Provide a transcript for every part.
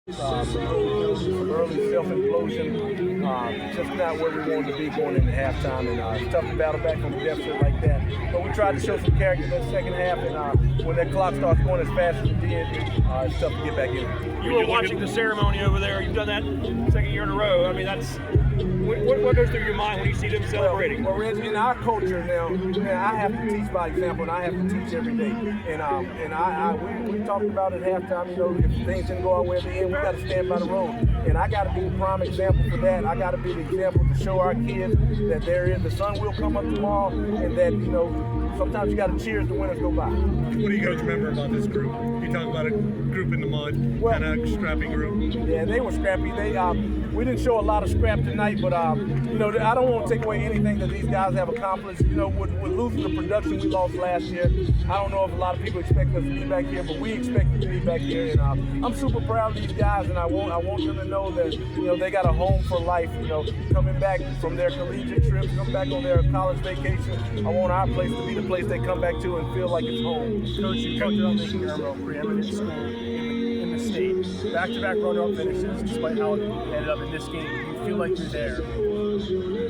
Early self-implosion, just not where we wanted to be going into halftime, and it's tough to battle back from a deficit like that. But we tried to show some character in the second half, and when that clock starts going as fast as it did, it's tough to get back in. You were watching the ceremony over there. You've done that second year in a row. I mean, that's what goes through your mind when you see them celebrating? Well, in our culture now, man, I have to teach by example, and I have to teach every day. And we talked about at halftime, you know, if things didn't go our way at the end, we got to stand by the road. And I got to be the prime example for that. I got to be the example to show our kids that the sun will come up tomorrow, and that, you know, sometimes you got to cheer as the winners go by. What do you guys remember about this group? You talk about a group in the mud, kind of scrappy group. Yeah, they were scrappy. We didn't show a lot of scrap tonight, but you know, I don't want to take away anything that these guys have accomplished. You know, with losing the production we lost last year, I don't know if a lot of people expect us to be back here, but we expect to be back here. And I'm super proud of these guys, and I want them to know that, you know, they got a home for life. You know, coming back from their collegiate trips, coming back on their college vacation. I want our place to be the place they come back to and feel like it's home. Coach, you coached up making Irmo preeminent school in the state. Back-to-back runner-up finishes, despite how it ended up in this game. Do you feel like you're there?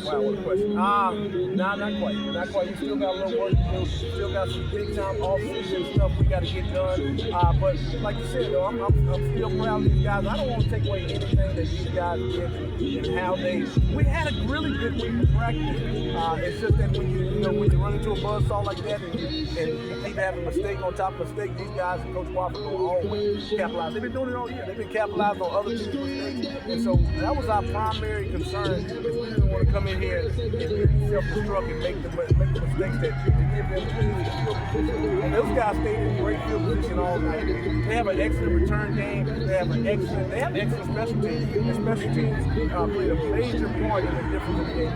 Wow, what a question. Not quite. Not quite. We still got a little work to do. Still got some big time off-season stuff we got to get done. But like you said, though, I'm still proud of these guys. I don't want to take away anything that these guys did and how we had a really good week of practice. It's just that when you run into a buzzsaw like that and you keep having mistake on top of mistake, these guys and Coach Wofford will always capitalize. They've been doing it all year. They've been capitalizing on other teams' mistakes. And so that was our primary concern. Is we didn't want to come in here and self-destruct and make the mistakes that give them the field position. And those guys stayed in great field position all night. They have an excellent return game. They have excellent special teams. And special teams played a major part in the difference of the game.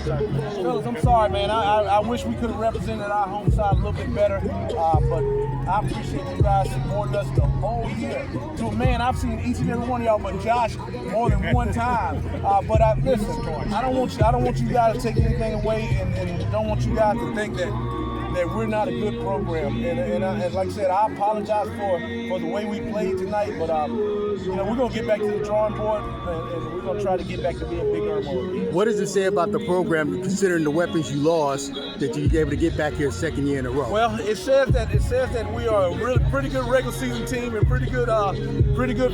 Fellas, I'm sorry, man. I wish we could have represented our home side a little bit better, but I appreciate you guys supporting us the whole year. So, man, I've seen each and every one of y'all, but Josh more than one time. But listen, I don't want you guys to take anything away, and don't want you guys to think that we're not a good program. And like I said, I apologize for the way we played tonight, but you know, we're gonna get back to the drawing board, and we're gonna try to get back to being big Irmo. What does it say about the program, considering the weapons you lost, that you're able to get back here a second year in a row? Well, it says that we are a really pretty good regular season team and pretty good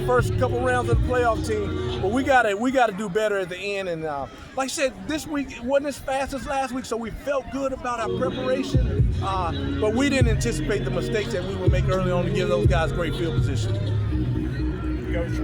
first couple rounds of the playoff team. But we gotta do better at the end. And like I said, this week wasn't as fast as last week, so we felt good about our preparation. But we didn't anticipate the mistakes that we would make early on to give those guys great field position. Coach,